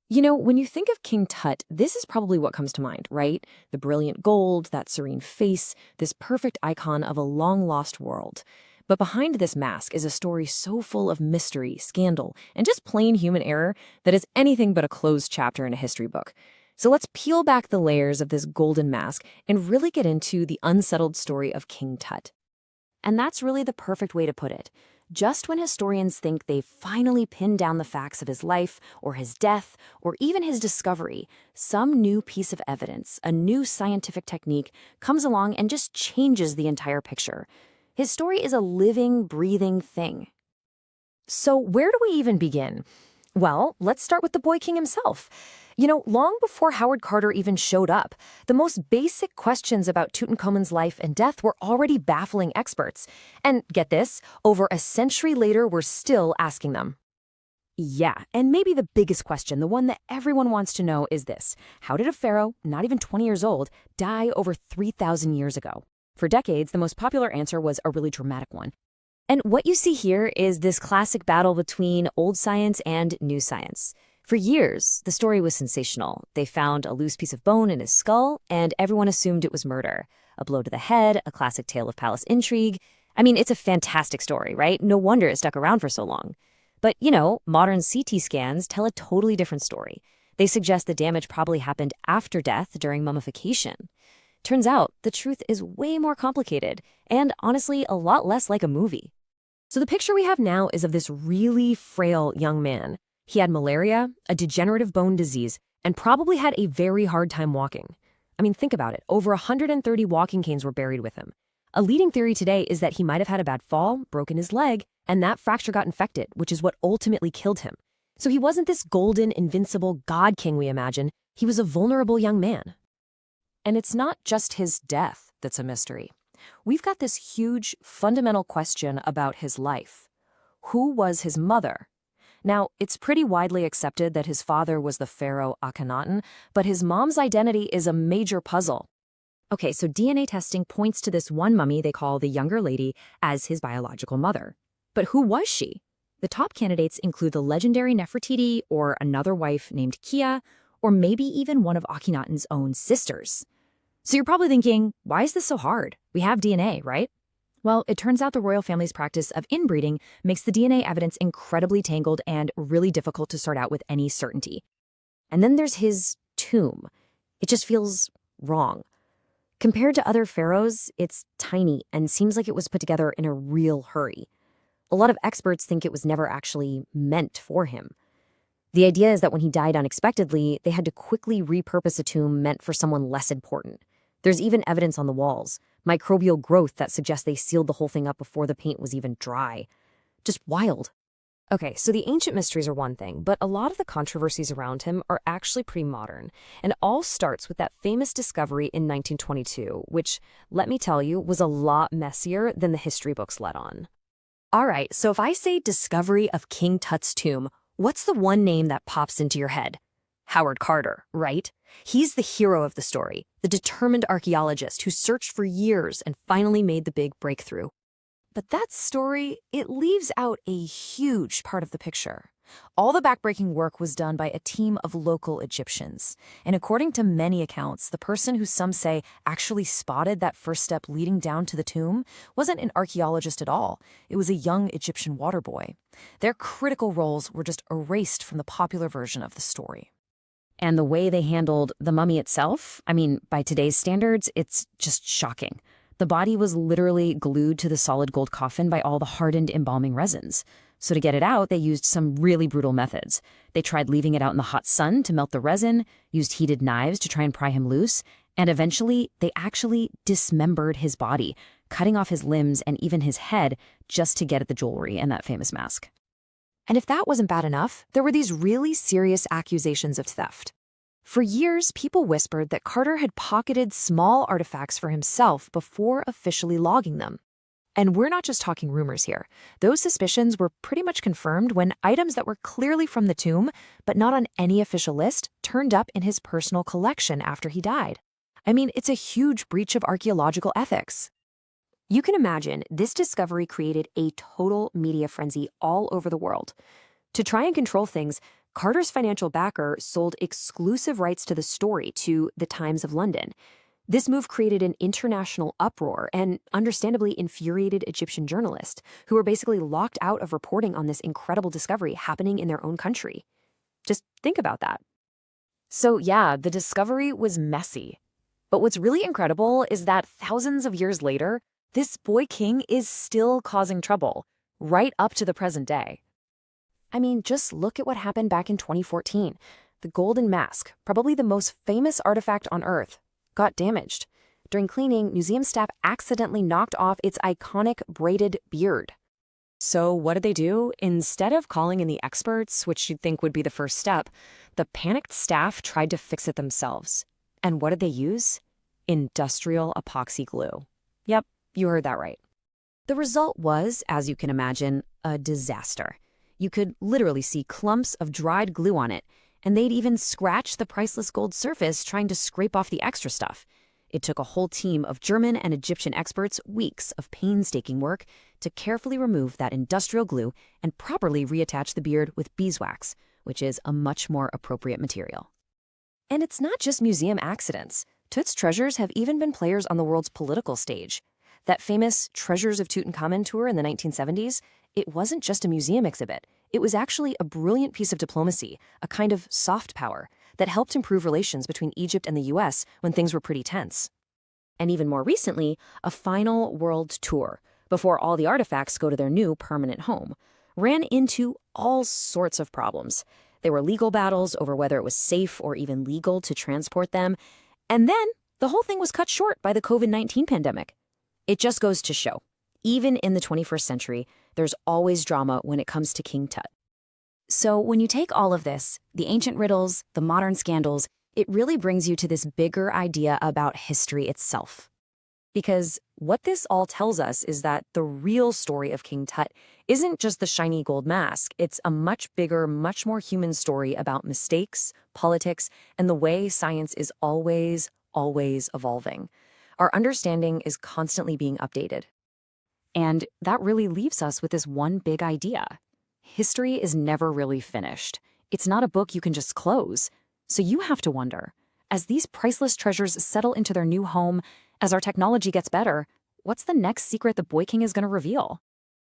When you think of King Tut, this is probably what comes to mind, right? The brilliant gold, that serene face, this perfect icon of a long-lost world. But behind this mask is a story so full of mystery, scandal, and just plain human error that is anything but a closed chapter in a history book. So let's peel back the layers of this golden mask and really get into the unsettled story of King Tut. And that's really the perfect way to put it. Just when historians think they've finally pinned down the facts of his life, or his death, or even his discovery, some new piece of evidence, a new scientific technique, comes along and just changes the entire picture. His story is a living, breathing thing. So where do we even begin? Well, let's start with the boy king himself. Long before Howard Carter even showed up, the most basic questions about Tutankhamun's life and death were already baffling experts. And get this, over a century later, we're still asking them. Yeah, and maybe the biggest question, the one that everyone wants to know, is this. How did a pharaoh, not even 20 years old, die over 3,000 years ago? For decades, the most popular answer was a really dramatic one. And what you see here is this classic battle between old science and new science. For years, the story was sensational. They found a loose piece of bone in his skull, and everyone assumed it was murder. A blow to the head, a classic tale of palace intrigue. I mean, it's a fantastic story, right? No wonder it stuck around for so long. But, modern CT scans tell a totally different story. They suggest the damage probably happened after death during mummification. Turns out, the truth is way more complicated, and honestly, a lot less like a movie. So the picture we have now is of this really frail young man. He had malaria, a degenerative bone disease, and probably had a very hard time walking. I mean, think about it. Over 130 walking canes were buried with him. A leading theory today is that he might have had a bad fall, broken his leg, and that fracture got infected, which is what ultimately killed him. So he wasn't this golden, invincible god king we imagine. He was a vulnerable young man. And it's not just his death that's a mystery. We've got this huge, fundamental question about his life. Who was his mother? Now, it's pretty widely accepted that his father was the pharaoh Akhenaten, but his mom's identity is a major puzzle. Okay, so DNA testing points to this one mummy they call the younger lady as his biological mother. But who was she? The top candidates include the legendary Nefertiti, or another wife named Kia, or maybe even one of Akhenaten's own sisters. So you're probably thinking, why is this so hard? We have DNA, right? Well, it turns out the royal family's practice of inbreeding makes the DNA evidence incredibly tangled and really difficult to sort out with any certainty. And then there's his tomb. It just feels wrong. Compared to other pharaohs, it's tiny and seems like it was put together in a real hurry. A lot of experts think it was never actually meant for him. The idea is that when he died unexpectedly, they had to quickly repurpose a tomb meant for someone less important. There's even evidence on the walls, microbial growth that suggests they sealed the whole thing up before the paint was even dry. Just wild. Okay, so the ancient mysteries are one thing, but a lot of the controversies around him are actually pretty modern. And it all starts with that famous discovery in 1922, which, let me tell you, was a lot messier than the history books let on. All right, so if I say discovery of King Tut's tomb, what's the one name that pops into your head? Howard Carter, right? He's the hero of the story, the determined archaeologist who searched for years and finally made the big breakthrough. But that story, it leaves out a huge part of the picture. All the backbreaking work was done by a team of local Egyptians. And according to many accounts, the person who some say actually spotted that first step leading down to the tomb wasn't an archaeologist at all. It was a young Egyptian water boy. Their critical roles were just erased from the popular version of the story. And the way they handled the mummy itself, I mean, by today's standards, it's just shocking. The body was literally glued to the solid gold coffin by all the hardened embalming resins. So to get it out, they used some really brutal methods. They tried leaving it out in the hot sun to melt the resin, used heated knives to try and pry him loose, and eventually they actually dismembered his body, cutting off his limbs and even his head just to get at the jewelry and that famous mask. And if that wasn't bad enough, there were these really serious accusations of theft. For years, people whispered that Carter had pocketed small artifacts for himself before officially logging them. And we're not just talking rumors here. Those suspicions were pretty much confirmed when items that were clearly from the tomb, but not on any official list, turned up in his personal collection after he died. I mean, it's a huge breach of archaeological ethics. You can imagine this discovery created a total media frenzy all over the world. To try and control things, Carter's financial backer sold exclusive rights to the story to the Times of London. This move created an international uproar and understandably infuriated Egyptian journalists, who were basically locked out of reporting on this incredible discovery happening in their own country. Just think about that. So yeah, the discovery was messy. But what's really incredible is that thousands of years later, this boy king is still causing trouble, right up to the present day. I mean, just look at what happened back in 2014. The golden mask, probably the most famous artifact on Earth, got damaged. During cleaning, museum staff accidentally knocked off its iconic braided beard. So what did they do? Instead of calling in the experts, which you'd think would be the first step, the panicked staff tried to fix it themselves. And what did they use? Industrial epoxy glue. Yep, you heard that right. The result was, as you can imagine, a disaster. You could literally see clumps of dried glue on it, and they'd even scratch the priceless gold surface trying to scrape off the extra stuff. It took a whole team of German and Egyptian experts weeks of painstaking work to carefully remove that industrial glue and properly reattach the beard with beeswax, which is a much more appropriate material. And it's not just museum accidents. Tut's treasures have even been players on the world's political stage. That famous Treasures of Tutankhamun tour in the 1970s, it wasn't just a museum exhibit. It was actually a brilliant piece of diplomacy, a kind of soft power, that helped improve relations between Egypt and the US when things were pretty tense. And even more recently, a final world tour, before all the artifacts go to their new permanent home, ran into all sorts of problems. There were legal battles over whether it was safe or even legal to transport them. And then the whole thing was cut short by the COVID-19 pandemic. It just goes to show, even in the 21st century, there's always drama when it comes to King Tut. So when you take all of this, the ancient riddles, the modern scandals, it really brings you to this bigger idea about history itself. Because what this all tells us is that the real story of King Tut isn't just the shiny gold mask. It's a much bigger, much more human story about mistakes, politics, and the way science is always evolving. Our understanding is constantly being updated. And that really leaves us with this one big idea. History is never really finished. It's not a book you can just close. So you have to wonder, as these priceless treasures settle into their new home, as our technology gets better, what's the next secret the Boy King is going to reveal?